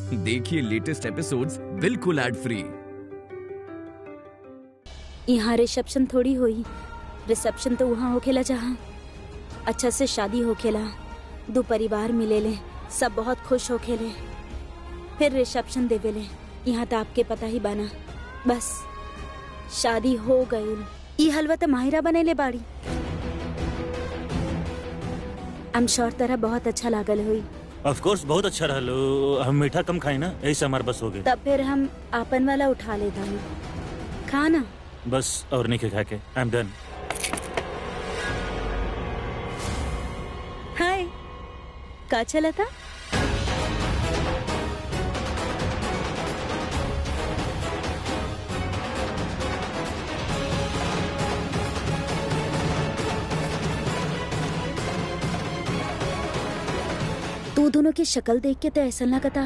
देखिए latest episodes बिल्कुल ad free. यहाँ रिसेप्शन थोड़ी हुई, रिसेप्शन तो वहाँ होखेला जहाँ अच्छा से शादी होखेला, दो परिवार मिलेले, सब बहुत खुश होखेले, फिर रिसेप्शन देवेले। यहाँ तो आपके पता ही बाना, बस शादी हो गई। ये हलवा तो माहिरा बनेले बाड़ी। आई एम श्योर तरह बहुत अच्छा लागल हुई। ऑफ कोर्स बहुत अच्छा रहलो। हम मीठा कम खाए ना, यही से हमारे बस हो गए। तब फिर हम आपन वाला उठा लेता हूँ, खाना बस और नहीं खा के आई एम डन। हाय, का चला था? तू दोनों की शक्ल देख के तो ऐसा लगता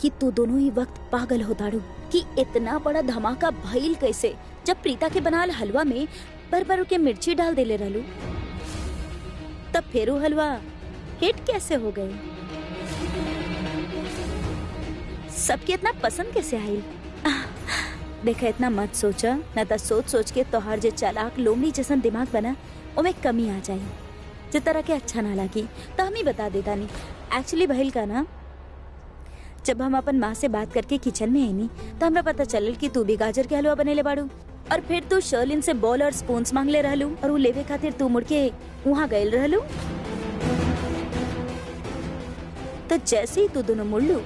कि तू दोनों ही वक्त पागल हो दाड़ू कि इतना बड़ा धमाका भइल कैसे जब प्रीता के बनाल हलवा में भर के मिर्ची डाल देले रहलू, तब फिर वो हलवा हिट कैसे हो गए? सबके इतना पसंद कैसे आई? देखा, इतना मत सोचा, न तो सोच सोच के तोहार जे चालाक लोमड़ी जैसन दिमाग बना उमें कमी आ जाए। जिस तरह के अच्छा ना लगी तो हम ही बता देता नहीं। एक्चुअली भइल का ना, जब हम अपन माँ से बात करके किचन में आई तो हमरा पता चलल कि तू भी गाजर के हलवा बनेले बाड़ू, और फिर तू शर्लिन से बॉल और स्पून्स मांग ले रहलू, और वो लेवे खातिर तू मुड़ के वहाँ गए रहलू। तो जैसे ही तू दोनों मुड़लू,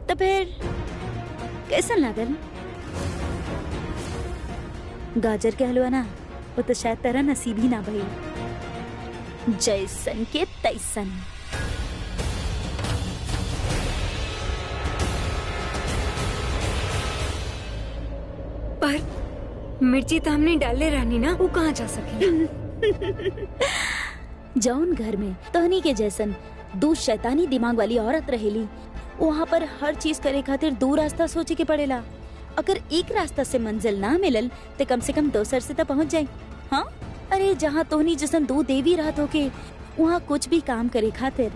तो फिर कैसा लागल? गाजर के हलवा ना, वो तो शायद तेरा नसीब ही ना भई। जैसन के तैसन। पर मिर्ची तो हमने डाले रहनी ना, वो कहाँ जा सके? जौन घर में तोहनी के जैसन दो शैतानी दिमाग वाली औरत रहेली, वहाँ पर हर चीज करे खातिर दो रास्ता सोचे के पड़ेला। अगर एक रास्ता से मंजिल ना मिलल तो कम से कम दोसर से तो पहुँच जाए। हाँ, अरे जहाँ तोहनी जैसन दो देवी रात होके वहाँ कुछ भी काम करे खातिर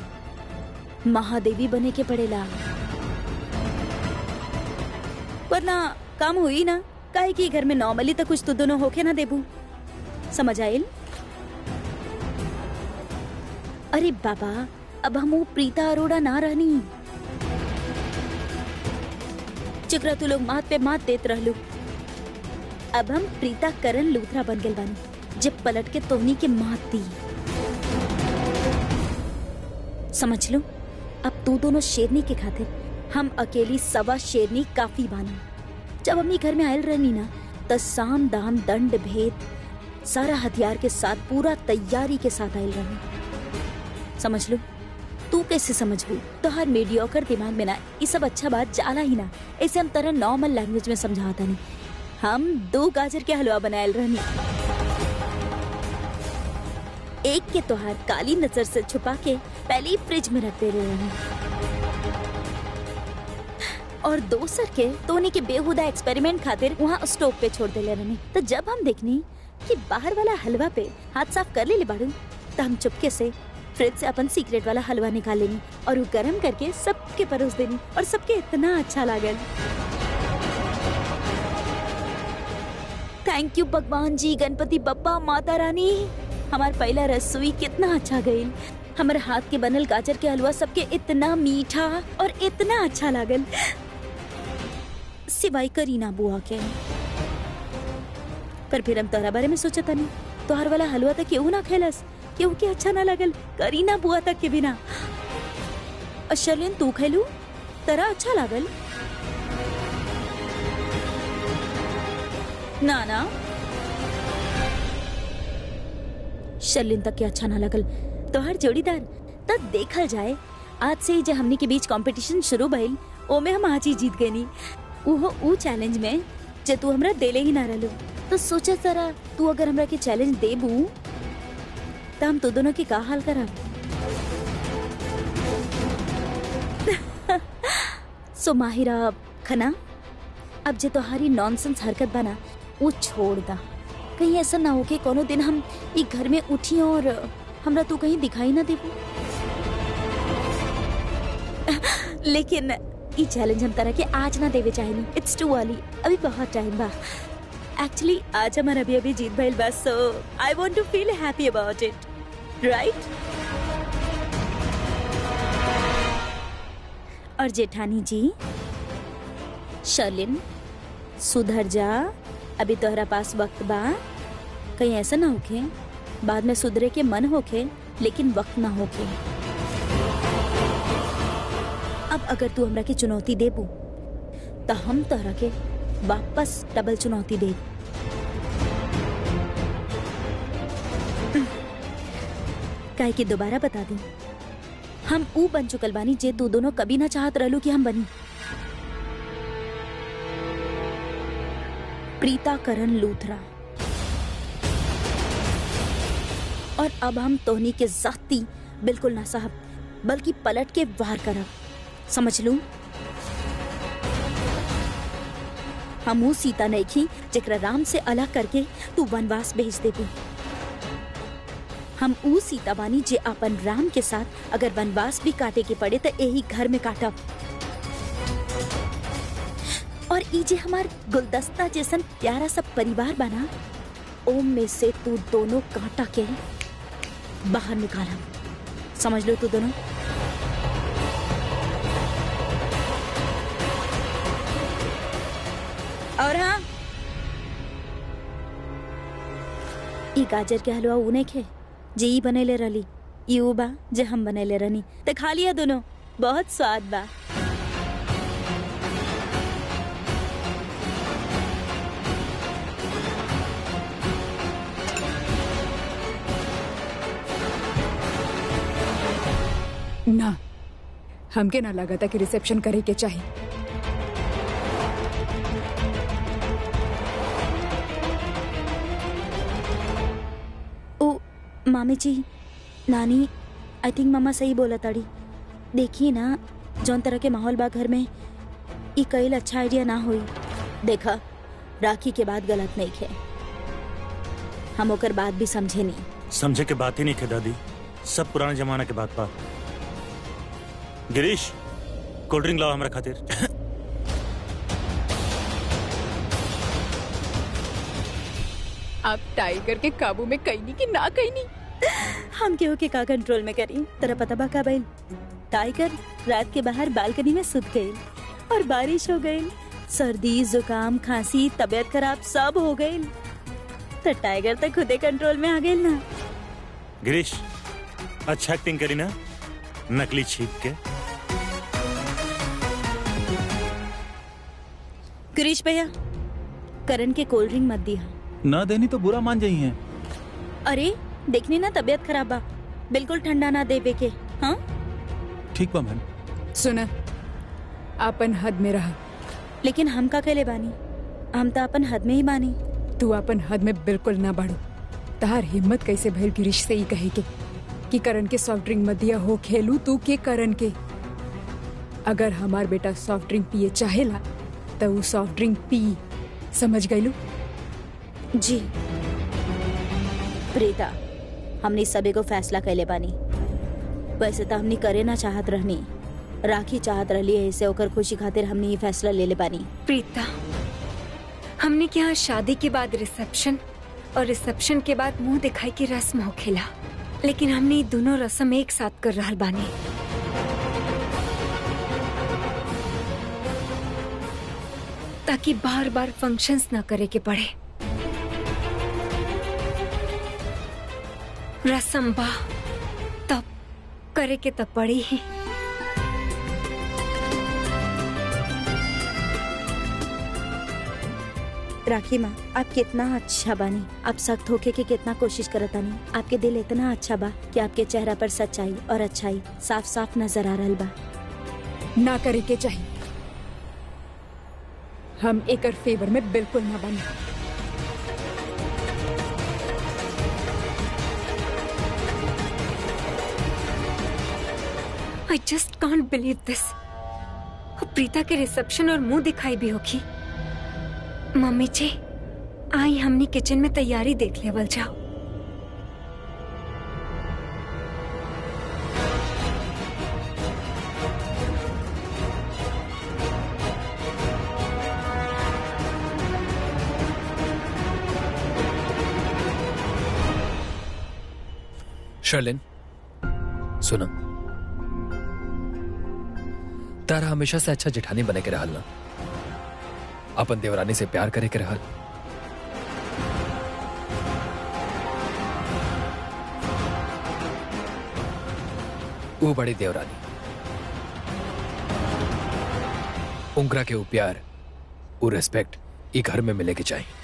महादेवी बने के पड़ेला, वरना काम हुई ना। काहे कि घर में नॉर्मली तो कुछ तो दोनों होके ना देबू, समझ आयल? अरे बाबा, अब हम वो प्रीता अरोड़ा ना रहनी चिकरा तू लोग मात पे मात देत रहलू। अब हम प्रीता करण लूथरा बन गए बानी, जब पलट के तोहनी के मात दी। समझ लो, अब तू दोनों शेरनी के खातिर हम अकेली सवा शेरनी काफी बानी। जब अम्मी घर में आयल रहनी ना, तो साम दाम दंड भेद सारा हथियार के साथ पूरा तैयारी के साथ आयल रहनी। समझ लो, तू कैसे समझ गई? तो हर मीडियोकर दिमाग में ना ये सब अच्छा बात जाला ही ना। ऐसे हम तरह नॉर्मल लैंग्वेज में समझाता नहीं। हम दो गाजर के हलवा बनायल रहनी, एक के तोहार काली नजर से छुपा के पहले ही फ्रिज में रख दे रहे, और दोसर के तोनी के बेहुदा एक्सपेरिमेंट खातिर वहाँ स्टोव पे छोड़ दे रहनी। तो जब हम देखनी कि बाहर वाला हलवा पे हाथ साफ कर ले बाड़ू, तो हम चुपके से फ्रिज से अपन सीक्रेट वाला हलवा निकाल लेनी और वो गरम करके सबके परोस देनी, और सबके इतना अच्छा लागल। थैंक यू भगवान जी, गणपति बप्पा, माता रानी। हमार पहला रसोई कितना अच्छा गई। हमारे हाथ के बनल गाजर के हलवा सबके इतना मीठा और इतना अच्छा लागल, सिवाय करीना बुआ के। पर फिर हम तोहरा बारे में सोचा था नहीं। तोहर वाला हलवा तक केहू ना खेलस, केहू के अच्छा ना लगल, करीना बुआ तक के बिना। और शर्लिन तू खेलू, तरा अच्छा लागल ना ना? शर्लिन तक के अच्छा ना लगल। तोहर जोड़ीदार तब देखल जाए, आज से ही जब हमनी के बीच कंपटीशन शुरू भइल, ओमे हम आज ही जीत गए नी। उहो ऊ चैलेंज में जे तू हमरा देले ही ना रहलो। तो सोचा जरा, तू अगर हमरा के चैलेंज देबू तो हम तो दोनों की का हाल करब? सो माहिरा खना, अब जे तोहारी नॉनसेंस हरकत बना वो छोड़ दा। कहीं ऐसा ना हो कि कोनो दिन हम ई घर में उठी और हमरा तू कहीं दिखाई ना देबू। लेकिन ई चैलेंज हम तरह के आज ना देवे चाहेनी। इट्स टू अर्ली, अभी बहुत टाइम बा। एक्चुअली आज हमारा अभी जीत भइल बा, so I want to feel happy about it, right? और जेठानी जी, शर्लिन सुधर जा, अभी तोहरा पास वक्त बा। कहीं ऐसा ना होके बाद में सुधरे के मन होके लेकिन वक्त ना होके। अब अगर तू हमरा के चुनौती देबू तो हम तोहरा के वापस डबल चुनौती दे। काहे कि दोबारा बता दी, हम ऊ बन चुकल बानी जे तू दोनों कभी ना चाहत रहलू कि हम बनी। प्रीता करण लूथरा। और अब हम तोहनी के जाती बिल्कुल ना साहब, बल्कि पलट के वार करब, समझ लू? हम ऊ सीता नहीं खी जेकरा राम से अलग करके तू वनवास भेज देबू। हम ऊ सीता बानी जे अपन राम के साथ अगर वनवास भी काटे के पड़े तो यही घर में काटब। और ई जे हमार गुलदस्ता जैसन प्यारा सा परिवार बना, ओम में से तू दोनों कांटा के बाहर निकाला, समझ लो तू दोनों। और हाँ, ई गाजर के हलवा उने खे जे ई बनेले रहली, ई ऊ बा जे हम बनेले रहनी, ते खा लिया दोनों, बहुत स्वाद बा। ना, हमके ना लगा था कि रिसेप्शन करे के चाहिए। ओ मामी जी, नानी, आई थिंक मामा सही बोला ताड़ी। देखिए ना, जौन तरह के माहौल बा घर में, ई कईल अच्छा आइडिया ना हुई। देखा, राखी के बाद गलत नहीं खे, हम ओकर बात भी समझे नहीं। समझे के बात ही नहीं खे दादी, सब पुराने जमाना के बात बा। गिरीश, कोल्ड ड्रिंक लाओ हमरा खातिर। आप टाइगर के काबू में कहीं की ना कहीं। हम केहू के का कंट्रोल में करी? तेरा पता बा का भइल? टाइगर रात के बाहर बालकनी में सुत गई और बारिश हो गई, सर्दी, जुकाम, खांसी, तबीयत खराब सब हो गई। तो टाइगर तक खुदे कंट्रोल में आ गई ना। गिरीश, अच्छा एक्टिंग करी ना, नकली छीप के। गिरीश भैया, करण के कोल्ड ड्रिंक मत दिया। ना देनी तो बुरा मान जाई हैं। अरे देखनी ना, तबीयत खराब बा, बिल्कुल ठंडा ना देवे के। हाँ ठीक बा बहन। सुना, अपन हद में रहा। लेकिन हम का कहले बानी? हम तो अपन हद में ही बानी। तू अपन हद में बिल्कुल ना बढ़ो। तहार हिम्मत कैसे भइल गिरीश से ही कहे के कि करण के सॉफ्ट ड्रिंक मत दिया हो? खेलू तू के करण के? अगर हमार बेटा सॉफ्ट ड्रिंक पिए चाहेला तो वो सॉफ्ट ड्रिंक पी, समझ गईलू? जी प्रीता, हमने सबे को फैसला कैले बानी। वैसे तो हमने करे ना चाहत रहनी, राखी चाहत रहली, ऐसे ओकर खुशी खातिर हमने ये फैसला ले ले बानी। प्रीता, हमने क्या यहाँ शादी के बाद रिसेप्शन और रिसेप्शन के बाद मुंह दिखाई की रस्म हो खेला, लेकिन हमने ये दोनों रस्म एक साथ कर रहा बानी। ताकि बार बार फंक्शंस ना करे के पड़े। रसम बा तब करे के तब पड़ी ही। राखी माँ, आप कितना अच्छा बानी। आप सख्त होके के कितना कोशिश करत आनी। आपके दिल इतना अच्छा बा कि आपके चेहरा पर सच्चाई और अच्छाई साफ साफ नजर आ रहल बा। ना करे के चाहिए। हम एकर फेवर में बिल्कुल ना बनी। I just can't believe this। Preeta के रिसेप्शन और मुंह दिखाई भी होगी। मम्मी जी, आई हमने किचन में तैयारी देख लेवल जाओ। शर्लिन, सुनो, तारा हमेशा से अच्छा जेठानी बने के रहल ना। अपन देवरानी से प्यार करे के रहल। वो बड़ी देवरानी, उंगरा के वो प्यार, वो रेस्पेक्ट ये घर में मिले के चाहिए।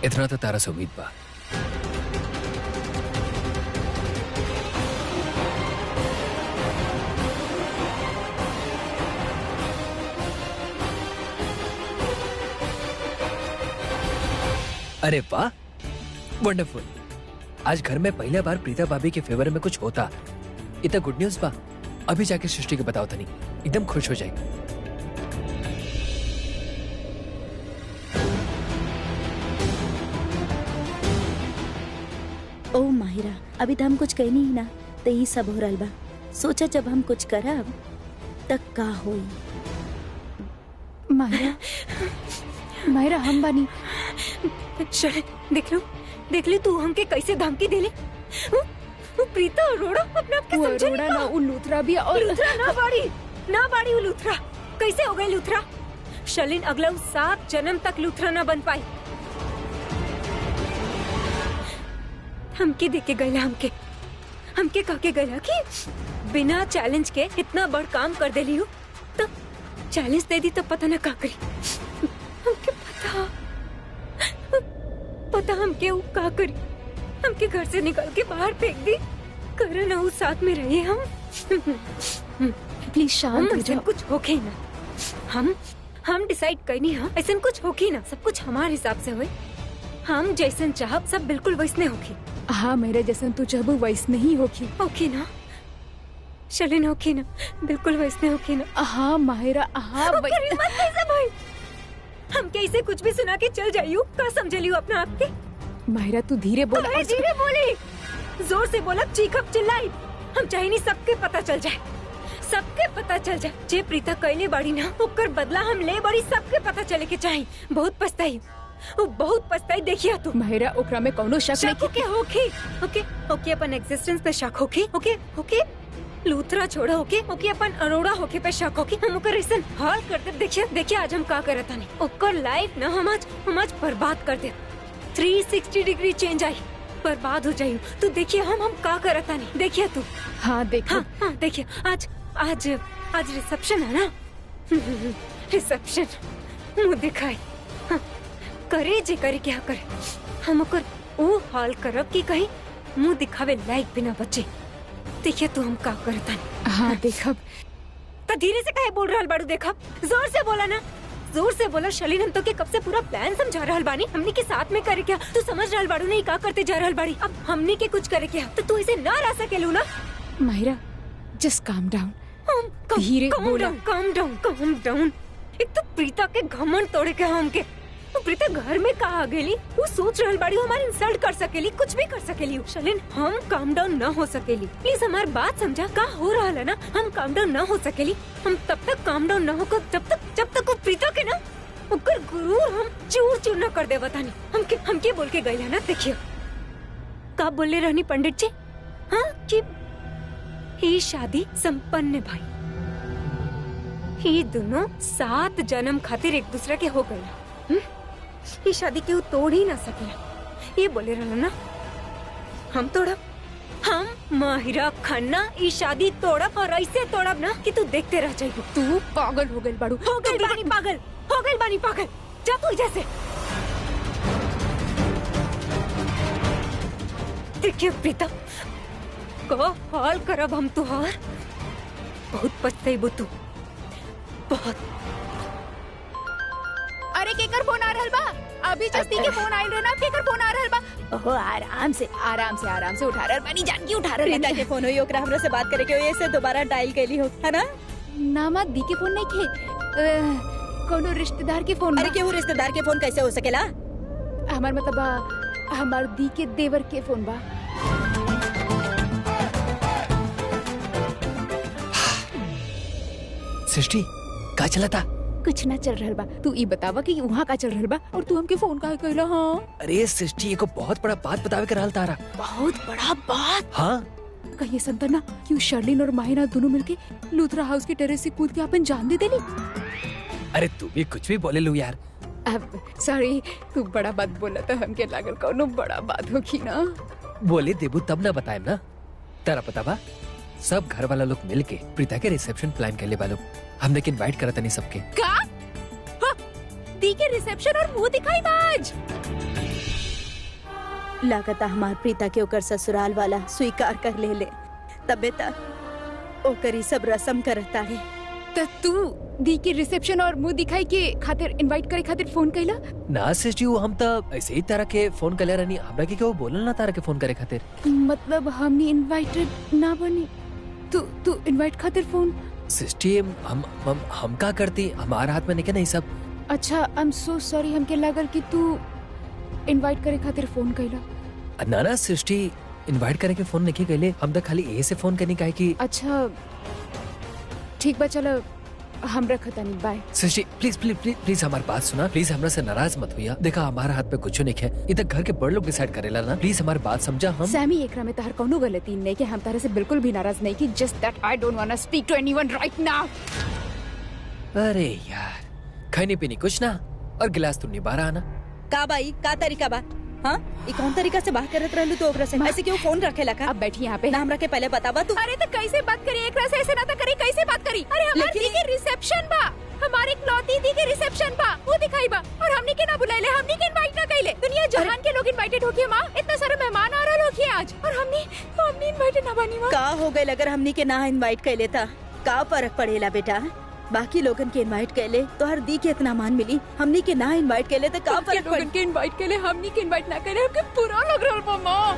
इतना तो तारा से उम्मीद बा। अरे वाह, वंडरफुल। आज घर में पहला बार प्रीता भाभी के फेवर में कुछ होता। इतना गुड न्यूज बा। अभी जाके सृष्टि के बताओ तनी, एकदम खुश हो जाएगी। ओ माहिरा, अभी तो हम कुछ कहनी ही ना, तो यही सब हो रहा बा। सोचा जब हम कुछ करब तक का होई। माहिरा, माहिरा हम बानी। शरण, देख लो तू हमके कैसे धमकी देले। वो प्रीता अरोड़ा अपने आप के वो समझे अरोड़ा ना, वो लूथरा भी और लूथरा ना बाड़ी वो लूथरा। कैसे हो गई लूथरा? शलिन अगला 7 जन्म तक लूथरा ना बन पाई। हमके देके गईला, हमके कह के गईला कि बिना चैलेंज के इतना बड़ काम कर देली हूँ, तो चैलेंज दे दी तो पता ना का करी। हमके पता हमके वो का करी। हमके घर से निकाल के बाहर फेंक दी। करण और साथ में रहे हम। प्लीज शांत हो जाओ। कुछ होके ना, हम डिसाइड करनी है। ऐसा कुछ होके ना, सब कुछ हमारे हिसाब से हुए। हम जैसन चाहब सब बिल्कुल वैसने होगी। हाँ, मेरे जैसन तू चाहबू वैसने ही होगी। ओके ना शलिन, ओके ना, बिल्कुल वैसने होगी ना। हाँ माहिरा, हाँ भाई हम कैसे कुछ भी सुना के चल जाइयो। का समझ लियो अपना आप के। माहिरा तू धीरे बोल। धीरे बोली, जोर से बोला, चीखब चिल्लाई। हम चाहे नहीं सबके पता चल जाए, सबके पता चल जाए। जे प्रीता कैले बाड़ी ना, ओकर बदला हम ले बड़ी, सबके पता चले के चाहिए। बहुत पछताई, वो बहुत पछताई। देखिया तू माहिरा, ओकरा में कौनो शक नहीं। ओके ओके ओके ओके, अपन एग्जिस्टेंस पे शक होके। ओके ओके, लूथरा छोड़ा होके। ओके, अपन अरोड़ा होके पे शक होके। हम ओकर ऐसा हाल कर दे। देखिए आज हम का करत नहीं। ओकर लाइफ ना हम आज बर्बाद कर दे। 360 डिग्री चेंज आई, बर्बाद हो जाइयो। तू देखिए हम का करत नहीं। देखिए तू। हाँ देखो। हाँ देखिए, आज रिसेप्शन है ना। रिसेप्शन मुँह दिखाई करे, जे करे क्या करे। हम ओकर वो हाल करब कि कहीं मुँह दिखावे लायक बिना बचे। देखिए तू हम का करता नहीं। हाँ देखब। तो धीरे से काहे बोल रहल बाड़ू? देखब, जोर से बोला ना, जोर से बोला। शलिन, हम तो के कब से पूरा प्लान समझा रहल बानी। हमनी के साथ में करे क्या? तू समझ रहल बाड़ू नहीं का करते जा रहल बाड़ी। अब हमनी के कुछ करे क्या? तो तू इसे ना रह सकेलू ना। Mahira, just calm down. धीरे बोला। Calm down. एक तो प्रीता के घमंड तोड़े के हमके। वो प्रीता घर में कहा गेली, वो सोच रहल बाड़ी हमारे इंसल्ट कर सकेली, कुछ भी कर सकेली। शलिन, हम काम डाउन ना हो सकेली। प्लीज हमारी बात समझा। का हो रहा है ना, हम काम डाउन ना हो सकेली। हम तब तक काम डाउन ना होकर जब तक वो प्रीता के ना ओकर गुरूर हम चूर ना कर दे। बतानी हमके बोल के गई है ना। देखिए का बोले रहनी पंडित जी, हाँ कि ये शादी संपन्न भाई, ये दोनों 7 जन्म खातिर एक दूसरे के हो गए। ये शादी केहू तोड़ ही ना सके। ये बोले रहो ना, हम तोड़ब, हम माहिरा खन्ना ये शादी तोड़ब और ऐसे तोड़ब ना कि तू देखते रह जाइबू। तू पागल हो गई बाड़ू। हो गई बानी पागल, हो गई बानी पागल। जा तू जैसे। देखिए प्रीता, को हाल करब हम तुहार, बहुत पछताइबू तू, बहुत। अरे केकर फोन आ रहल बा? अभी जस्ती के फोन आइल रहे ना, केकर फोन आ रहल बा? ओहो, आराम से उठा रहल बानी, जानकी उठा रहल प्रीता के फोन होई, ओकरा हमरा से बात करे के होई, ऐसे दोबारा डायल कैली हो, है ना? नामा दी के फोन नहीं खे, कोनो रिश्तेदार के फोन। अरे केहू रिश्तेदार के फोन कैसे हो सकेला? हमार मतलब हमार दी के देवर के फोन बा। सृष्टि का चला था? कुछ ना चल रहल बा। तू ई बतावा कि वहाँ का चल रहल बा और तू हमके फोन काहे कइला? हाँ, अरे सृष्टि एको बहुत बड़ा बात बतावे के रहल तारा। बहुत बड़ा बात। हाँ, कहीं संतर ना क्यों शर्लिन और माहिना दोनों मिलके लूथरा हाउस के टेरेस से कूद के अपन जान दे देली। अरे तू भी कुछ भी बोले लू यार। अब सॉरी, तू बड़ा बात बोला तो हमके लागल कोनो बड़ा बात होगी ना। बोले देबू तब ना बताएम ना। तारा पता बा, सब घर वाला लोग मिल के प्रीता के रिसेप्शन प्लान कर ले बा लोग। हम लेकिन इनवाइट करत नहीं सबके। का? हाँ, दी के रिसेप्शन और मुंह दिखाई बाज। लागता हमार प्रीता के ओकर ससुराल वाला स्वीकार कर ले तबे तक ओकरी सब रस्म करता है। तो तू दी के रिसेप्शन और मुंह दिखाई के खातिर इनवाइट करे खातिर फोन कइला? ना सृष्टि, वो हम तो ऐसे ही तारा के फोन कर ले रहनी। हमरा के वो बोलल ना तारा के फोन करे खातिर। मतलब हमने इनवाइटेड ना बनी, तू इनवाइट खातिर फोन? सृष्टि हम का करती, हमारा हाथ में नहीं नहीं सब। अच्छा, आई एम सो सॉरी, हमके लागल कि तू इनवाइट करे खातिर फोन कइला। ना ना सृष्टि, इनवाइट करे के फोन नहीं कइले, हम तो खाली ए से फोन करनी काहे कि। अच्छा ठीक बा, चलो हम रखता नहीं, bye. Srishti please please please please हमारी बात सुना, प्लीज हमरा से नाराज मत हुई। देखा हमारा हाथ पे कुछ नहीं है, इधर घर के बड़ लोग डिसाइड करेला ना। प्लीज हमारी बात समझा। हम सैमी, एकरा में तहर कोनो गलती नहीं कि हम तारे से बिल्कुल भी नाराज नहीं कि just that I don't want to speak to anyone right now. अरे यार, खाने पीने कुछ ना और गिलास तो निभा रहा ना। का बाई, का तरीका बा? हाँ, ई कौन तरीका से बात करत रहलू तो ओकरा से? ऐसे क्यों फोन रखेला का? अब बैठी यहाँ पे ना हमरा के पहले बतावा तू। अरे तो कैसे बात करी एकरा से? ऐसे ना तो करी, कैसे बात करी? अरे हमारी दी के रिसेप्शन बा, हमारी इकलौती दी के रिसेप्शन बा, वो दिखाई बा और हमनी के ना बुलाइले, हमनी के इनवाइट ना कइले। दुनिया जहान के लोग इनवाइटेड होके माँ, इतना सारे मेहमान आ रहे लोग आज और हमनी इनवाइटेड ना बनी। माँ का हो गए अगर हमनी के ना इनवाइट कैले था? का फर्क पड़ेला बेटा? बाकी लोगन के इनवाइट कैले तो हर दी के इतना मान मिली, हमनी के ना इनवाइट कैले तो का फर्क पड़े? के इनवाइट कइले, हमनी के इनवाइट ना कइले, हमके बुरा लग रहल बा। माँ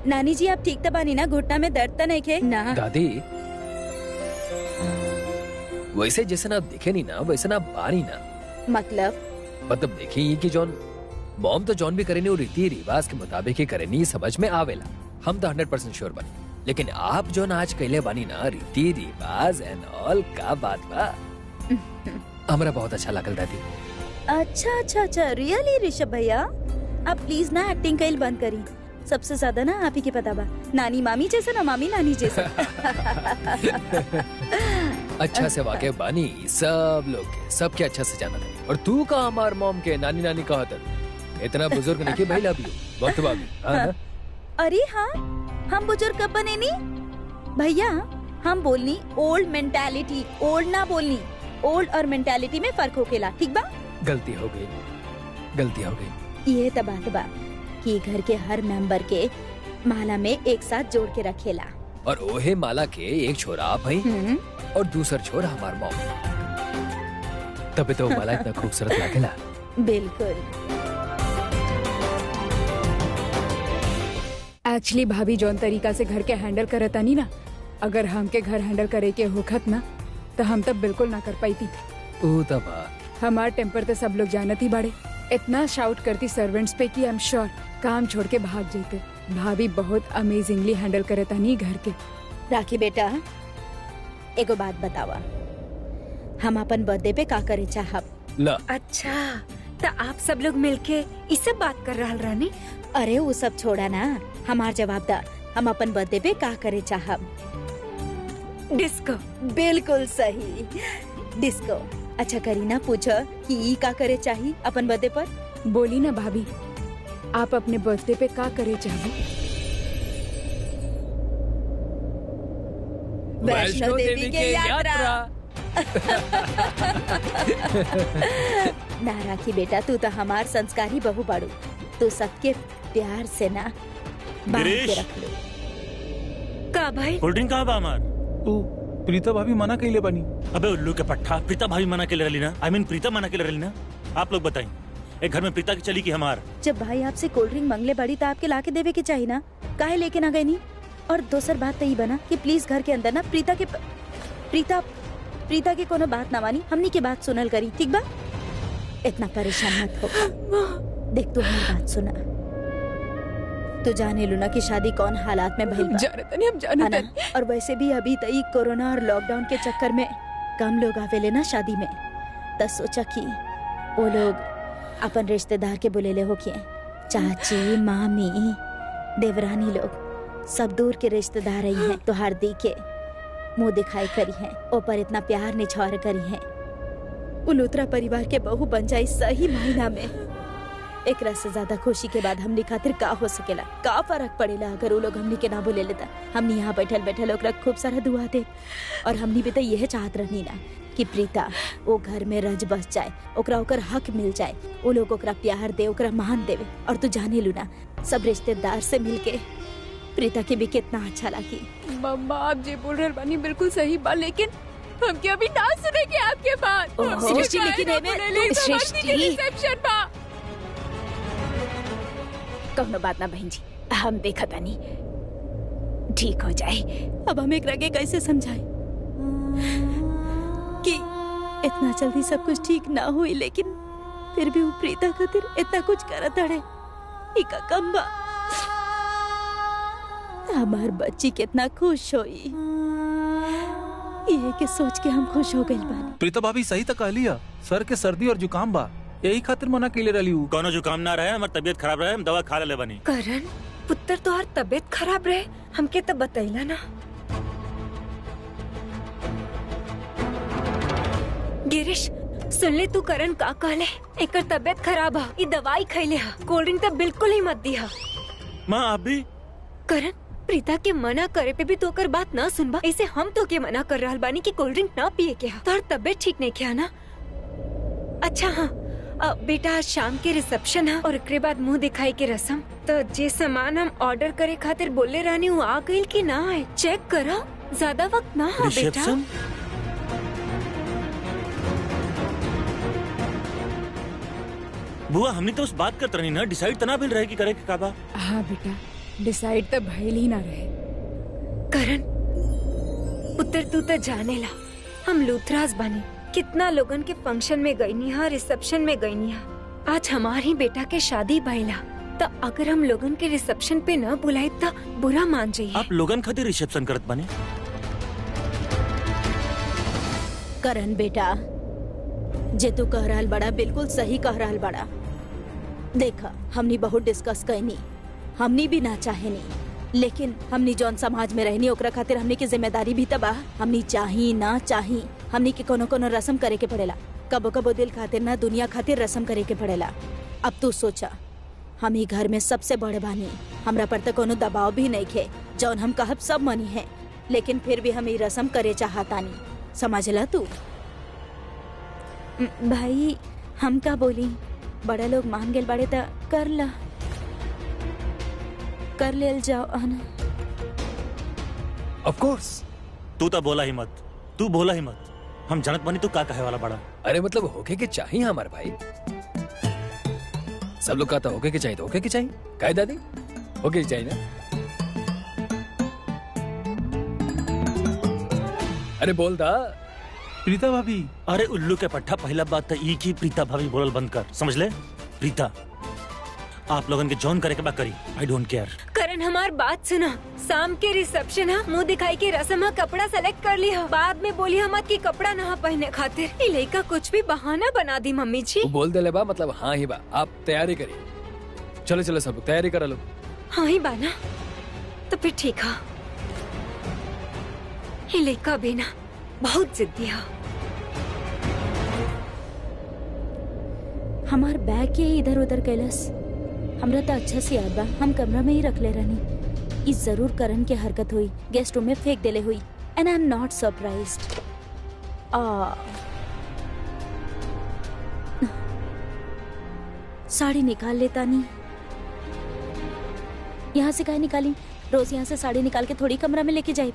नानी जी, आप ठीक तो बानी ना? घुटना में दर्द तो नहीं खे ना? दादी, वैसे जैसे ना दिखे नहीं ना वैसे ना बानी ना। मतलब देखिए कि जॉन मॉम तो जॉन भी करेनी और रीति रिवाज के मुताबिक ही करेनी, समझ में आवेला। हम तो 100% श्योर बनी, लेकिन आप जो आज कैले बानी ना रीति रिवाज एंड ऑल, का बात बा हमरा बहुत अच्छा लागल दादी। अच्छा अच्छा अच्छा, रियली ऋषभ भैया, आप प्लीज ना एक्टिंग कैल बंद करी। सबसे ज्यादा ना आप ही के पता बा, नानी मामी जैसा ना मामी नानी जैसा। अच्छा से वाकई बानी, सब लोग के सबके अच्छा से जाना था। और तू का हमार मॉम के नानी नानी कहा था, इतना बुजुर्ग नहीं कि भैया भी हो, वक्त भाभी। हाँ? अरे हाँ, हम बुजुर्ग कब बने नी भैया? हम बोलनी ओल्ड मेंटालिटी, ओल्ड ना बोलनी। ओल्ड और मेंटालिटी में फर्क होकेला, ठीक बा? गलती हो गई। ये तो बात बा कि घर के हर मेंबर के माला में एक साथ जोड़ के रखेला। और ओहे माला के एक छोरा आप भाई और दूसर छोरा हमार मॉम, तभी तो माला इतना खूबसूरत लागेला। बिल्कुल। एक्चुअली भाभी जौन तरीका से घर के हैंडल करता नहीं ना, अगर हमके घर हैंडल करे के होखत ना तो हम तब बिल्कुल ना कर पाई थी। हमार टेम्पर तो सब लोग जानत ही बड़े, इतना शाउट करती सर्वेंट्स पे कि आई एम श्योर काम छोड़ के भाग जाते। भाभी बहुत अमेजिंगली हैंडल करता नहीं घर के। राखी बेटा, एगो बात बतावा, हम अपन बर्थडे पे का करे चाहब? ला अच्छा, तो आप सब लोग मिलके इस सब बात कर रहा रानी? अरे वो सब छोड़ा ना, हमार जवाब दा। हम अपन बर्थडे पे का करे चाहब? डिस्को। बिल्कुल सही, डिस्को। अच्छा करीना पूछो कि ई का करे चाही अपन बर्थडे पर? बोली ना भाभी, आप अपने बर्थडे पे का करे चाहो? वैष्णो देवी के यात्रा। ना राखी बेटा, तू तो हमार संस्कारी बहू बाड़ू, तू सबके प्यार से ना बांध के गिरीश। रख लो। का भाई? कोल्ड ड्रिंक कहाँ बा हमार? तू प्रीता भाभी मना कइले बानी। अबे उल्लू के पट्टा, प्रीता भाभी मना के ले रही ना, प्रीता मना के ले रही ना। आप लोग बताइए, एक घर में प्रीता की चली की हमार? जब भाई आपसे कोल्ड ड्रिंक मंगले बड़ी तो आपके लाके देवे के चाहिए ना, काहे लेके ना गई नी? और दूसर बात तो ये बना कि प्लीज घर के अंदर ना प्रीता के कोनो बात ना मानी, हमनी के बात सुनल करी, ठीक बा? इतना परेशान मत हो। देख तू हमारी बात सुना, तू जाने लू ना कि शादी कौन हालात में भइल बा। जानतनी हम जानतनी। अना, और वैसे भी अभी तई कोरोना और लॉकडाउन के चक्कर में कम लोग आवेले ना शादी में, तो सोचा कि वो लोग अपन रिश्तेदार के बुलेले हो किए, चाची मामी देवरानी लोग सब दूर के रिश्तेदार ही हैं, तो हर दी के मुंह दिखाई करी हैं, ऊपर इतना प्यार निछावर करी हैं। उलूत्रा परिवार के बहू बन जाए सही महीना में। एक से ज्यादा खुशी के बाद हमनी खातिर का हो सकेला, का फर्क पड़ेला अगर वो लोग हमनी के ना बोले लेता। हमनी यहाँ बैठल बैठल ओकरा खूब सारा दुआ दे, और हमनी भी तो यह चाहत रहनी ना कि प्रीता वो घर में रज बस जाए, ओकरा ओकर हक मिल जाए, वो लोग ओकरा प्यार दे, ओकरा मान देवे। और तू जाने लू ना, सब रिश्तेदार से मिलके प्रीता के भी कितना अच्छा लगी। मम्मा आप जे बोल रहे बानी बिल्कुल सही बा, लेकिन हम क्या अभी ना सुने के आपके बात? ओहो, सृष्टि, लेकिन एमे सृष्टि रिसेप्शन बा। कौनो बात ना बहन जी, हम देखा तानी ठीक हो जाए। अब हम एक रगे कैसे समझाए कि इतना जल्दी सब कुछ ठीक ना हुई, लेकिन फिर भी वो प्रीता खातिर इतना कुछ करत है। इका कम बा, हमार बच्ची कितना खुश होई, ये के सोच के हम खुश हो गइल बानी। प्रीता भाभी सही तो कहलिया, सर के सर्दी और जुकाम बा, यही खातिर मना कइले रहली हूँ। कोनो जुकाम ना रहे, हमार तबीयत खराब रहे, हम दवा खा ले बनी। करण पुत्र तोहार तबीयत खराब रहे, हमके तो बतैला ना। गिरीश सुन ले, तू करण का कहले, एकर तबीयत खराब है, ई दवाई खैले है, कोल्ड ड्रिंक तो बिल्कुल ही मत दिया। माँ आप भी? करण प्रीता के मना करे पे भी तो ओकर बात ना सुनबा, ऐसे हम तो के मना कर रहल बानी कि कोल्ड ड्रिंक ना पिए के। तोहर तबीयत ठीक नहीं किया ना? अच्छा हाँ बेटा, आज शाम के रिसेप्शन है और एकरे बाद मुंह दिखाई के रस्म, तो जे सामान हम ऑर्डर करे खातिर बोले रहनी वो आ गइल कि ना है, चेक करो, ज्यादा वक्त ना हो बेटा। रिसेप्शन? बुआ हमने तो उस बात करत रहनी ना, डिसाइड तना भेल रहे कि करे के काबा। हाँ बेटा, डिसाइड तो भइल ही ना रहे। करण पुत्र तू तो जाने ला, हम लूथराज बनी, कितना लोगन के फंक्शन में गईनी है, रिसेप्शन में गईनी है। आज हमारी बेटा के शादी भइला, तो अगर हम लोगन के रिसेप्शन पे न बुलाए तो बुरा मान जाइए। आप लोगन खातिर रिसेप्शन करत बने? करण बेटा, जे तू कह रहल बड़ा बिल्कुल सही कह रहल बड़ा। देखा हमनी बहुत डिस्कस कैनी, हमनी भी ना चाहेनी, लेकिन हमनी जौन समाज में रहनी ओकरा खातिर हमनी की जिम्मेदारी भी तबा। हमनी चाही ना चाही हमनी के कोनो कोनो रस्म करे के पड़ेला, कबो कबो दिल खातिर ना दुनिया खातिर रस्म करे के पड़ेला। अब तू सोचा, हम ही घर में सबसे बड़े बानी, हमरा पर तो कोनो दबाव भी नहीं खे, जौन हम कहब सब मनी है, लेकिन फिर भी हम ये रस्म करे चाहतानी, समझला तू? भाई हम का बोली, बड़ा लोग मान गेल बड़े तो कर ला, कर लेल जाओ आना। Of course. तू तो बोला ही मत, तू बोला ही मत, हम जानत बनी तू का कहे वाला बड़ा। अरे मतलब होके के चाहिए हमारे भाई, सब लोग कहता होके के चाहिए तो होके के चाहिए, काहे दादी होके के चाहिए ना। अरे बोल दा। प्रीता भाभी। अरे उल्लू के पट्टा, पहला बात तो ई की प्रीता भाभी बोलल बंद कर, समझ ले? प्रीता आप लोगन के जॉन करे के बात करी, आई डोंट केयर। करण हमार बात सुना, शाम के रिसेप्शन है, मुंह दिखाई के रस्म है, कपड़ा सेलेक्ट कर लिया, बाद में बोली हम की कपड़ा ना पहने खातिर। ये लड़का कुछ भी बहाना बना दी मम्मी जी। वो बोल दे ले बा, मतलब हाँ ही बा, आप तैयारी करिए, चलो चलो सब तैयारी करा लो। हाँ ही बाना, तो फिर ठीक है। ये लड़का भी ना बहुत जिद्दी है। हमार बैग के इधर उधर कैलस। हमरा तो अच्छा से याद बा, हम कमरा में ही रख ले रहनी। इस जरूर करण के हरकत हुई, गेस्ट रूम में फेंक देले हुई। And I am not surprised. Sari निकाल लेता नहीं। यहाँ से काहे निकाली? रोज यहाँ से साड़ी निकाल के थोड़ी कमरा में लेके जाए।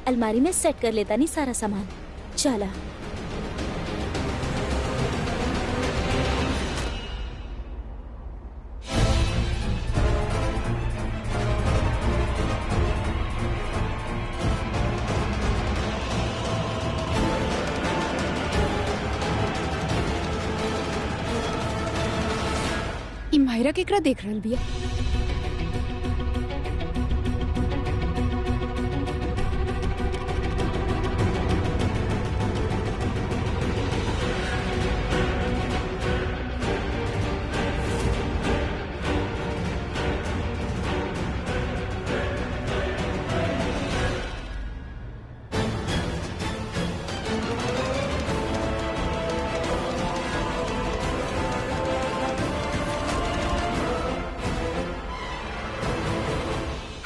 अलमारी में सेट कर लेता नहीं सारा सामान। चला। ई मायरा केकरा देख रहल बिया?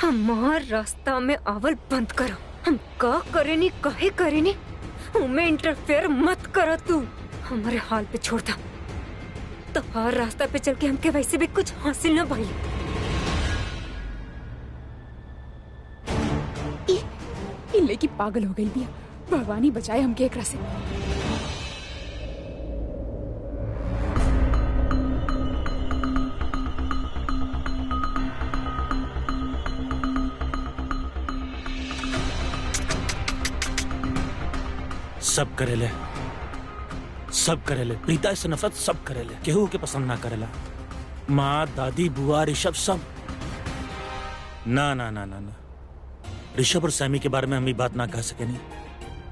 हमार रास्ता में आवल बंद करो। हम का करेनी कहे करेनी उमें इंटरफेयर मत करो। तू हमारे हाल पे छोड़ दो। तो हर रास्ता पे चल के हमके वैसे भी कुछ हासिल न भाई। ई लड़की पागल हो गई बिया। भगवान ही बचाए हमके एकरा से। सब करेले, सब करेले। प्रीता से नफरत सब करेले, केहू के पसंद ना करेला। माँ, दादी, बुआ, ऋषभ सब। ना ना ना ना ना, ऋषभ और सैमी के बारे में हम ये बात ना कह सके नहीं।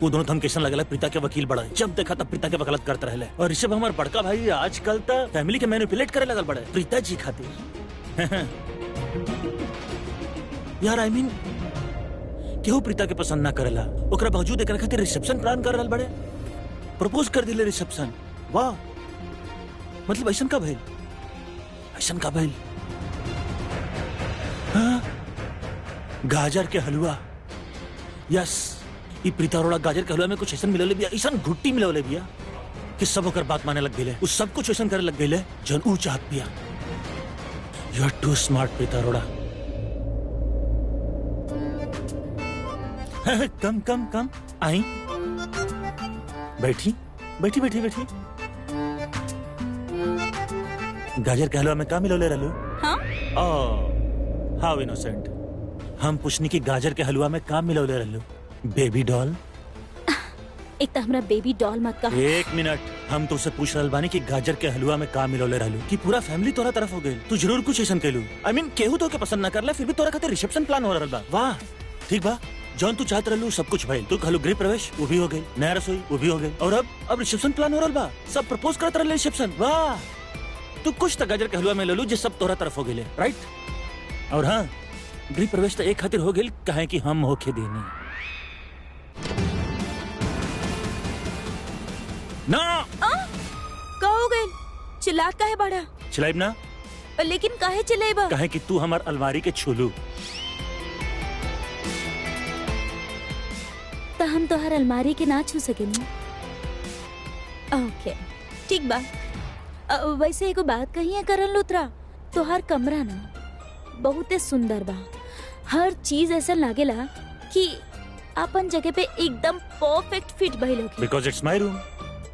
वो दोनों थम कैसन लगेला प्रीता के वकील बड़ा। जब देखा तब प्रीता के वकालत करते रहले। और ऋषभ हमार बड़का भाई आजकल तक फैमिली के मैनिपुलेट करे लगल बड़े प्रीता जी खातिर। यार आई मीन केहू प्रीता के पसंद ना करेला, ओकरा बावजूद एकरा खातिर रिसेप्शन प्लान कर रहल बड़े। प्रपोज कर दिले रिसेप्शन। वाह, मतलब ऐसन का भइल? ऐसन का भइल? हाँ? गाजर के हलवा। यस, ई प्रीता अरोड़ा गाजर के हलवा में कुछ ऐसन मिलौले बिया, ऐसन घुट्टी मिलौले बिया कि सब ओकर बात माने लग गइले। उस सब कुछ ऐसन करे लग गइले जन ऊ चाहत बिया। You are too smart Preeta Arora. Come come come आई, बैठी बैठी बैठी बैठी। गाजर के हलवा में का मिलौले रहलू? हाँ? ओह, हाउ इनोसेंट। हम पूछनी कि गाजर के हलवा में का मिलौले रहलू? Baby doll? एक तो हमरा बेबी डॉल मत कहा। एक मिनट, हम तुझसे पूछ रहल बानी कि गाजर के हलवा में का मिलौले रहलू कि पूरा फैमिली तोरा तरफ हो गई। तू जरूर कुछ ऐसा कहलू। आई मीन केहू तो के पसंद ना करला, फिर भी तोरा खातिर रिसेप्शन प्लान हो रहल बा। वाह, ठीक बा। जौन तू चाहत रहलू सब कुछ भइल। तू कहलू गृह प्रवेश, वो भी हो गई। नया रसोई, वो भी हो गई। और अब रिसेप्शन प्लान हो रहल बा। सब प्रपोज करत रहले रिसेप्शन। वाह, तू कुछ तो गाजर के हलवा में लेलू जे सब तोरा तरफ हो गइले, राइट? और हाँ, गृह प्रवेश तो एक खातिर हो गइल काहे कि हम होके देनी ना। का हो गइल? चिल्लात काहे बड़ा? चिल्लाइब ना। लेकिन काहे चिल्लाइबा? काहे कि तू हमार अलमारी के छूलू। तो हम तो हर अलमारी के ना छू सकेनी। ओके, ठीक बा। वैसे एगो बात कही है करण लूथरा, तो हर कमरा ना बहुते सुंदर बा। हर चीज ऐसा लागेला कि अपन जगह पे एकदम परफेक्ट फिट भइल होगी। Because it's my room,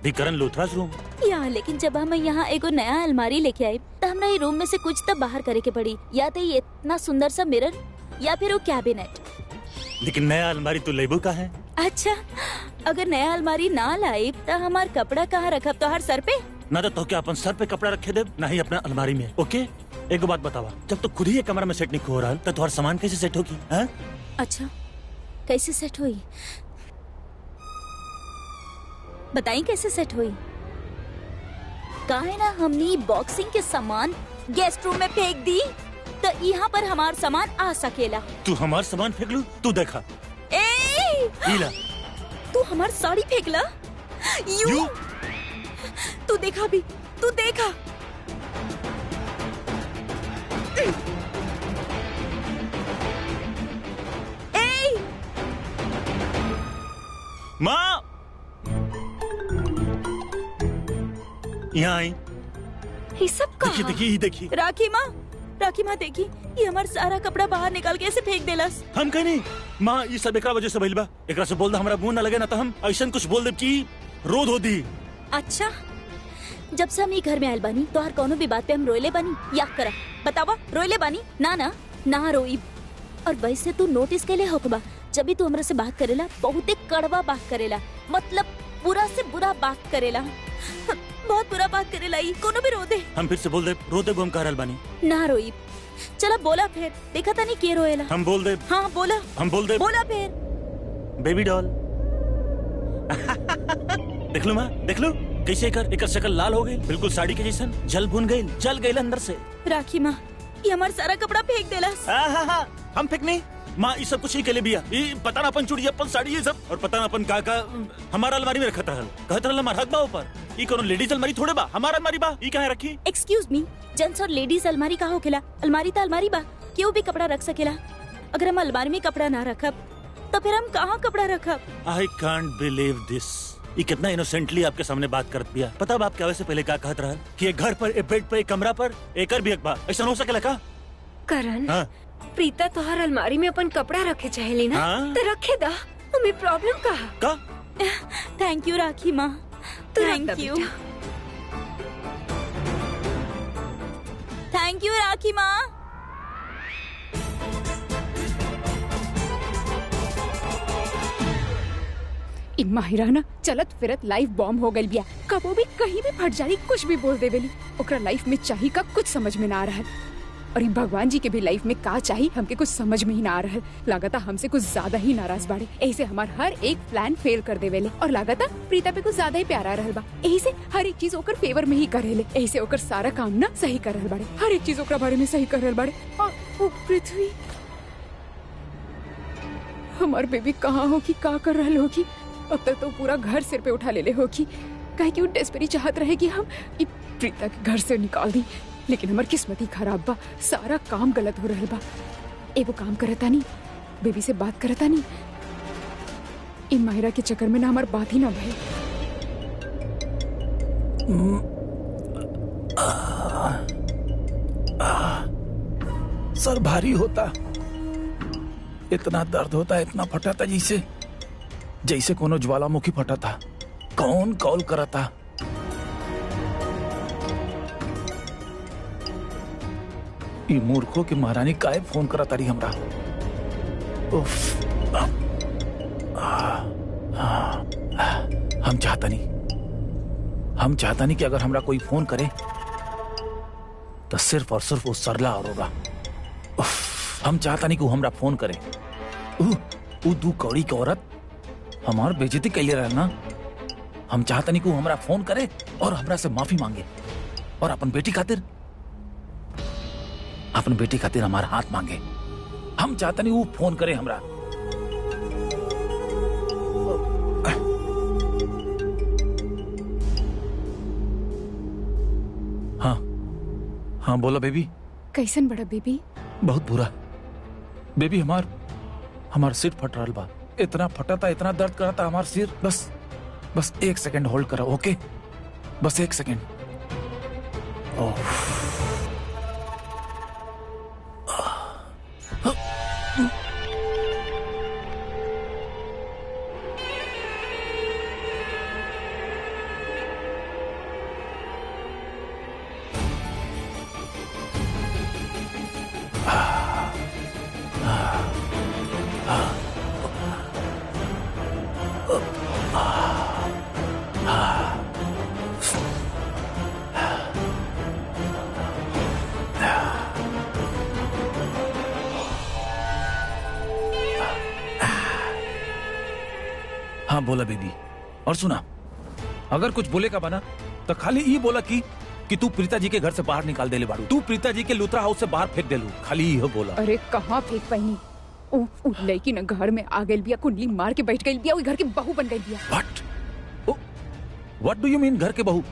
the Karan Luthra's room. या लेकिन जब हम यहाँ एगो नया अलमारी लेके आए तो हमरा ये रूम में से कुछ तो बाहर करे के पड़ी। या तो ये इतना सुंदर सा मिरर या फिर वो कैबिनेट। लेकिन नया अलमारी तू लेबू का है? अच्छा, अगर नया अलमारी ना लाई तो हमार कपड़ा कहाँ रखब? तो हर सर पे ना तो क्या अपन सर पे कपड़ा रखे दे, ना ही अपना अलमारी में। ओके, एक बात बतावा, जब तो खुद ही एक कमरा में सेट नहीं हो रहा तो तुम्हारा सामान कैसे सेट होगी? हैं? अच्छा, कैसे सेट हुई? बताई कैसे सेट हुई? काहे ना हमने बॉक्सिंग के सामान गेस्ट रूम में फेंक दी तो यहाँ पर हमार सामान आ सकेला। तू हमार सामान फेंक लू, तू देखा। ए ईला तू हमार साड़ी फेंकला। यू तू देखा भी, तू देखा। ए माँ यहाँ आई। ये सब देखिए कहा? देखिए देखिए। राखी माँ देखी, ये हमार सारा कपड़ा बाहर निकाल के ऐसे फेंक देलस। हम कहीं नहीं माँ, ये सब एकरा वजह से भइल बा। एकरा से बोल दे हमरा मुंह न लगे ना तो हम ऐसा कुछ बोल दे कि रोध हो दी। अच्छा, जब से हम ये घर में आयल बानी तो हर कोनो भी बात पे हम रोइले बानी या करा बतावा, रोइले बानी ना ना ना रोई। और वैसे तू नोटिस के लिए होकबा, जब भी तू हमरा से बात करेला बहुत कड़वा बात करेला, मतलब बुरा से बुरा बात करेला, बहुत बुरा बात करेला। ई कोनो भी रो दे। हम फिर से बोल दे, रो दे हम कह रहल बानी। ना रोई, चला बोला फिर, देखा था नहीं के रोएला। हम बोल दे, हाँ बोला, हम बोल दे। बोला फिर। Baby doll. देख लो माँ, देख लो कैसे एकर शक्ल लाल हो गई, बिल्कुल साड़ी के जैसन जल भुन गई, जल गई अंदर से। राखी माँ, ये हमारा सारा कपड़ा फेंक देलस। हम फेंक नहीं माँ, ये सब कुछ ही के लिए बिया। ये पता ना अपन चूड़ी, अपन साड़ी, ये सब, और पता ना अपन का हमारा अलमारी में रखा था। कहत रहल हमार हक बा ऊपर। ये कोनो लेडीज अलमारी थोड़े बा, हमारा अलमारी बा। ये कहाँ रखी? एक्सक्यूज मी, जेंट्स और लेडीज अलमारी कहाँ होखेला? अलमारी तो अलमारी बा, क्यों भी कपड़ा रख सकेला। अगर हम अलमारी में कपड़ा ना रखब तो फिर हम कहाँ कपड़ा रखब? आई कांट बिलीव दिस। ये कितना इनोसेंटली आपके सामने बात कर दिया। पता बा आप क्या वैसे पहले क्या कहत रहा कि एक घर पर, एक बेड पर, एक कमरा पर एकर भी हक बा। ऐसा हो सकेला का? करण, हाँ? प्रीता तोहर अलमारी में अपन कपड़ा रखे चाहेली ना, हाँ? तो रखे दा। हमें प्रॉब्लम कहा? का? थैंक यू राखी माँ, थैंक यू, थैंक यू राखी माँ। इन माहिरा ना चलत फिरत लाइफ बॉम्ब हो गई बिया, कबो भी कहीं भी फट जाली, कुछ भी बोल देवेली। ओकरा लाइफ में चाहिए का कुछ समझ में ना आ रहा है। और ये भगवान जी के भी लाइफ में का चाहिए हमके कुछ समझ में ही ना आ रहा है। लागता हमसे कुछ ज्यादा ही नाराज बाड़े, ऐसे हमार हर एक प्लान फेल कर देवेले। और लागता प्रीता पे कुछ ज्यादा ही प्यारा रहल बा, यही से हर एक चीज ओकर फेवर में ही करेले। ऐसे ओकर सारा काम ना सही कर रहल बाड़े, हर एक चीज ओकरा बारे में सही कर रहल बाड़े। और वो पृथ्वी, हमार बेबी कहाँ होगी, का कर रहल होगी? अब तक तो पूरा घर सिर पे उठा ले होगी, कहे कि वो डेस्परी चाहत रहे कि हम ई प्रीता के घर से निकाल दी। लेकिन हमार किस्मत ही खराब बा, सारा काम गलत हो रहल बा। एगो काम करता नहीं, बेबी से बात करता नहीं, इन माहिरा के चक्कर में ना हमार बात ही ना भई। सर भारी होता, इतना दर्द होता, इतना फटा था जैसे कोनो ज्वालामुखी फटा था। कौन कॉल करा था? ई मूर्खों की महारानी काहे फोन करा तारी हमरा? उफ, हम चाहता नहीं कि अगर हमरा कोई फोन करे तो सिर्फ और सिर्फ वो सरला और होगा। हम चाहता नहीं कि वो हमरा फोन करे। वो दू कौड़ी की औरत हमार बेइज्जती कैले रहे ना। हम चाहता नहीं कि वो हमरा फोन करे और हमरा से माफी मांगे और अपन बेटी खातिर हमारा हाथ मांगे। हम चाहता नहीं वो फोन करे हमरा। हाँ बोला बेबी। कैसन बड़ा बेबी? बहुत बुरा बेबी, हमार सिर फट रहा बा। इतना फटा था, इतना दर्द करा था हमार सिर। बस 1 सेकंड होल्ड करा, ओके? बस 1 सेकंड। हाँ बोला बेबी। और सुना, अगर कुछ बोले का बना तो खाली ये बोला कि कि तू प्रीता जी के घर से बाहर निकाल देले बाड़ू। तू प्रीता जी के लूथरा हाउस से बाहर फेंक देलू। खाली यह बोला। अरे कहाँ फेंक पाई? उ लड़की न घर में आ गई बिया, कुंडली मार के बैठ गई बिया, घर की बहू बन गई बिया। What do you mean घर के बहू?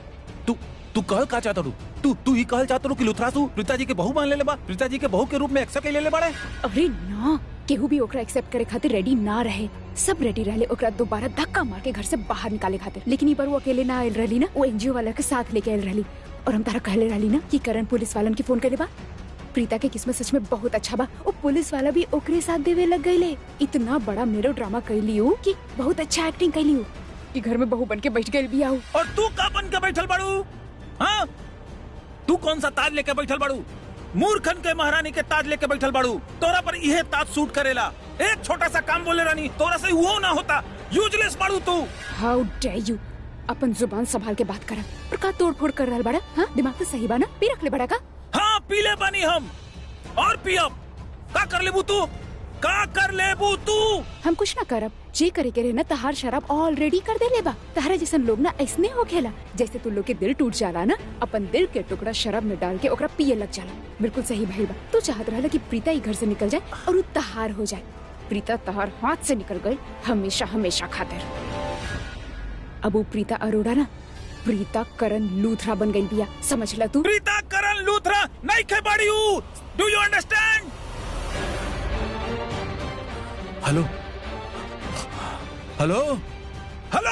तू कहल का चाहता तू ही कहल चाहता कि लूथरा तू प्रीता जी के बहू मान ले बा, प्रीता जी के बहू के रूप में एक्सेप्ट ले ले बाड़े। अरे ना, केहू भी ओकरा एक्सेप्ट करे खातिर रेडी ना रहे। सब रेडी रहले ओकरा दोबारा धक्का मार के घर से बाहर निकाले खातिर। लेकिन ई बार वो अकेले ना आयल रहली ना, वो एनजीओ वाला के साथ लेके आयल रहली। और हम तारा कहले रहली ना कि करण पुलिस वालन की फोन करे बा। प्रीता के किस्मत सच में बहुत अच्छा बा। वो पुलिस वाला भी ओकरे साथ देवे लग गईले। इतना बड़ा मेलो ड्रामा कैली हूँ कि बहुत अच्छा एक्टिंग कैली हूँ। ई घर में बहू बन के बैठ गई बिया। और तू का बन के बैठल बाड़ू? हाँ, तू कौन सा ताज लेके बैठल बाड़ू? मूर्खन के महारानी के ताज लेके बैठल बाड़ू। तोरा पर यह ताज सूट करेला। एक छोटा सा काम बोले रानी, तोरा से वो ना होता। यूजलेस बाड़ू तू। हाउ डेयर यू! अपन जुबान संभाल के बात करा। और का तोड़ फोड़ कर रहल बड़ा? हाँ, दिमाग तो सही बा ना? पी रख ले बड़ा का? हाँ, पीले बानी हम और पियब। का कर लेबू तू? का कर लेबू तू? हम कुछ ना करब। जे करे के रहना तहार शराब ऑलरेडी कर दे लेबा। तहारे जैसन लोग ना ऐसने हो खेला। जैसे तू लोग के दिल टूट जाला ना, अपन दिल के टुकड़ा शराब में डाल के ओकरा पिए लग जाला। बिल्कुल सही भइल बा। तू चाहत रहला कि प्रीता ही घर से निकल जाए और उ तहार हो जाए। प्रीता तहार हाथ से निकल गई हमेशा हमेशा खातिर। अब वो प्रीता अरोड़ा ना, प्रीता करण लूथरा बन गई बिया। समझ ला तू? प्रीता करण लूथरा नहीं खे बाड़ी हूँ। Do you understand? Hello hello hello.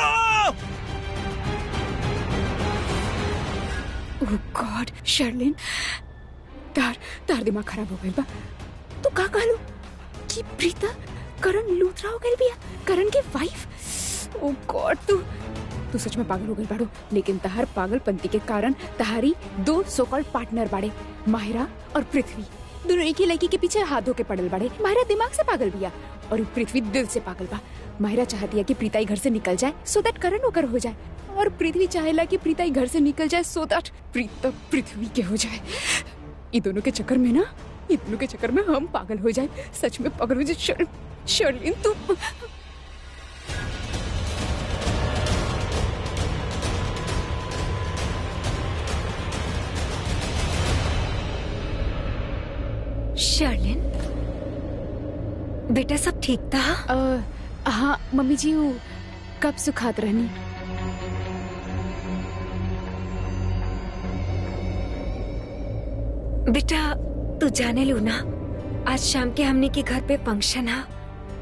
ओह गॉड शर्लिन, तार दिमाग खराब हो गई बा। तू का कहलू कि प्रीता करण लूथरा हो गई बिया? करण के वाइफ? ओह गॉड, तू सच में पागल हो गई बाड़ू। लेकिन तहार पागलपंती के कारण तहारी दो सो कॉल्ड पार्टनर बाड़े, माहिरा और पृथ्वी। दोनों एक ही लड़की के पीछे हाथ धो के पड़ल बाड़े। माहिरा दिमाग से पागल बिया और पृथ्वी दिल से पागल बा। माहिरा चाहती है कि प्रीता ही घर से निकल जाए सो दैट करण होकर हो जाए, और पृथ्वी चाहेला कि प्रीता ही घर से निकल जाए सो दैट प्रीता पृथ्वी के हो जाए। ये दोनों के चक्कर में ना, ये दोनों के चक्कर में हम पागल हो जाए। सच में पागल हो जाए। शर्लिन तू शर्लिन, बेटा सब ठीक था? हाँ मम्मी जी, वो कब सुखात रहनी। बेटा तू जाने लू ना, आज शाम के हमने के घर पे फंक्शन है।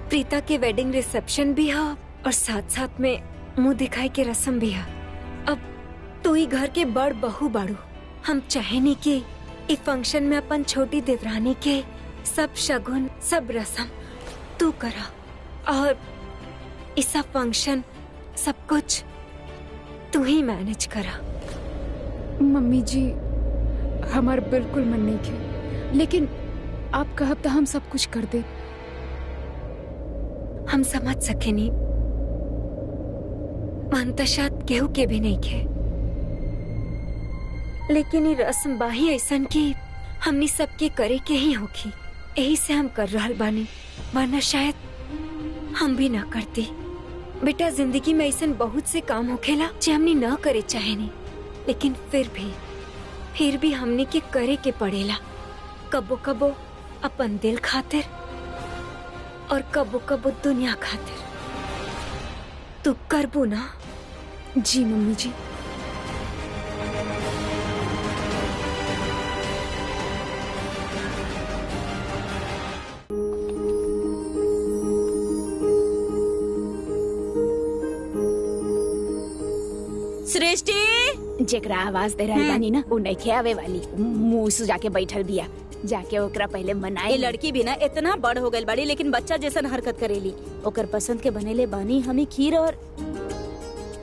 प्रीता के वेडिंग रिसेप्शन भी है और साथ साथ में मुंह दिखाई के रस्म भी है। अब तू ही घर के बड़ बहू बाड़ू। हम चाहे नहीं कि इस फंक्शन में अपन छोटी देवरानी के सब शगुन सब रस्म तू करा, और इस सब फंक्शन सब कुछ तू ही मैनेज करा। मम्मी जी हमार बिल्कुल मन नहीं किया, लेकिन आप कहब तो हम सब कुछ कर दे। हम समझ सके नहीं, मन तो शायद केहू के भी नहीं खे, लेकिन ये रस्म बाही ऐसन की हमनी सबके करे के ही होगी। यही से हम कर रहल बानी, वरना शायद हम भी ना करती। बेटा जिंदगी में ऐसन बहुत से काम होखेला जो हमनी ना करे चाहे नहीं, लेकिन फिर भी हमनी के करे के पड़ेला। कबो कबो अपन दिल खातिर और कबो कबो दुनिया खातिर। तू करबू ना? जी मम्मी जी। सृष्टि, जेकरा आवाज दे रहल बानी ना, वो नइखे आवे वाली। मुंह से जाके बैठल बिया। जाके ओकरा पहले मनाए। ये लड़की भी ना इतना बड़ हो गई बाड़ी, लेकिन बच्चा जैसन हरकत करेली। ओकर पसंद के बनेले बानी हमें खीर, और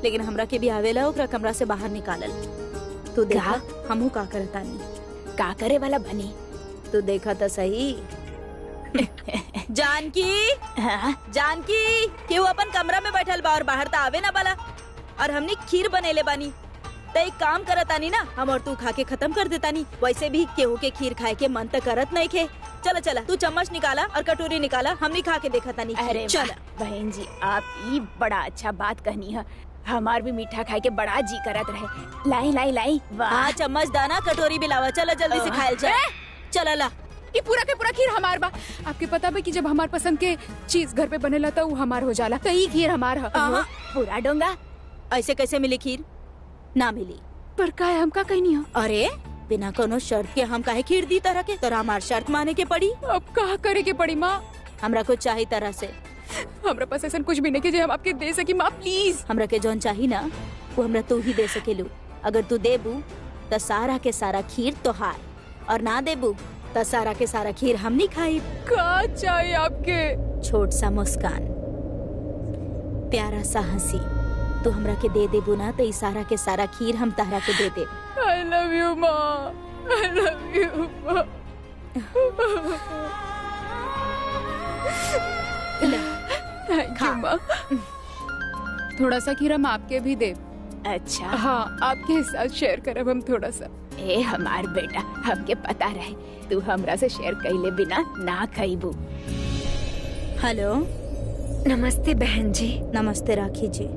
लेकिन हमरा के भी आवेला ओकरा कमरा से बाहर निकालल। तू देखा हमहू का करतानी। का करे वाला बनी? तू देखा तो सही। जानकी, जानकी केहू अपन कमरा में बैठल बा और बाहर तो आवे ना बाला, और हमने खीर बनेले बानी। तो एक काम करतानी ना, हम और तू खा के खत्म कर देतानी। वैसे भी केहू के खीर खाए के मन तो करत नहीं खे। चला चला, तू चम्मच निकाला और कटोरी निकाला, हमने खा के देखा तानी। अरे चला बहन जी, आप ये बड़ा अच्छा बात कहनी है। हमार भी मीठा खाए के बड़ा जी करत रहे। लाई लाई लाई, वाह। हाँ चम्मच दाना कटोरी भी लावा, चलो जल्दी से खायल जाए। चला ला। कि पूरा के पूरा खीर हमार बा। आपके पता बा कि जब हमार पसंद के चीज घर पे बनेला तो वो हमार हो जाला, तो ई खीर हमार ह। पूरा डोंगा ऐसे कैसे मिली खीर? ना मिली। पर का है, हम का कहनी हो? अरे बिना कोनो शर्त के हम काहे खीर दी तरह के? तोरा हमार शर्त माने के पड़ी। अब का करे के पड़ी माँ? हमरा कुछ चाहिए तरह से। हमरा पास ऐसा कुछ भी नहीं कि जे हम आपके दे सकी माँ, प्लीज। हमरा के जौन चाहिए ना वो हमरा तू ही दे सकेलू। अगर तू देबू तो सारा के सारा खीर तोहार, और ना देबू तो सारा के सारा खीर हम नहीं खाई। का चाहिए आपके? छोट सा मुस्कान, प्यारा सा हंसी। तू हमरा के दे देबू ना तो ई सारा के सारा खीर हम तहरा के दे दे। I love you माँ, I love you माँ। Thank you माँ। थोड़ा सा खीर हम आपके भी दे। अच्छा हाँ, आपके साथ शेयर करब हम थोड़ा सा। ए हमार बेटा, हमके पता रहे तू हमरा से शेयर कइले बिना ना खाइबू। हेलो, नमस्ते बहन जी। नमस्ते राखी जी।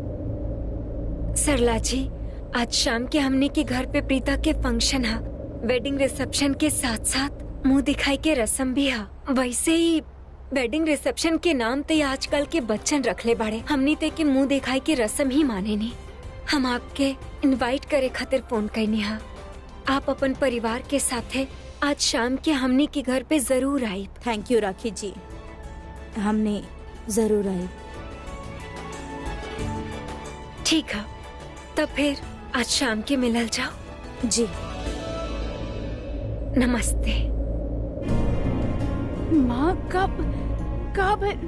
सरला जी, आज शाम के हमने के घर पे प्रीता के फंक्शन है। वेडिंग रिसेप्शन के साथ साथ मुंह दिखाई के रस्म भी है। वैसे ही वेडिंग रिसेप्शन के नाम ते आजकल के बच्चन रखले बाड़े, हमनी ते के मुंह दिखाई के रस्म ही माने नहीं। हम आपके इनवाइट करे खातिर फोन करनी है। आप अपन परिवार के साथे आज शाम के हमनी के घर पे जरूर आई। थैंक यू राखी जी, हमने जरूर आई। ठीक है, तब फिर आज शाम के मिलल जाओ। जी नमस्ते। माँ कब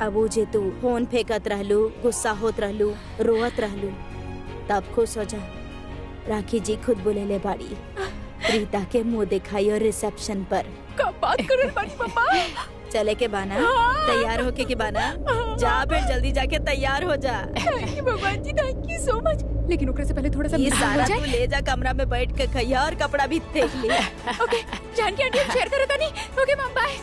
अबू जे तू फोन फेंकत रहलू, गुस्सा होत रहलू, रोवत रहलू, तब खुश हो जा। राखी जी खुद बोलेले बाड़ी प्रीता के मुंह दिखाई और रिसेप्शन पर। कब बात कर रहे बाड़ी पापा? चले के बाना, तैयार होके के बाना। जा फिर जल्दी जाके तैयार हो जा। थैंक यू भगवान जी, थैंक यू सो मच। लेकिन ओकरे से पहले थोड़ा सा ये हो सारा जाए। तू ले जा, कमरा में बैठ के खइया और कपड़ा भी देख लिया। ओके, जानकी आंटी हम शेयर करो तो नहीं। ओके मम, बाय।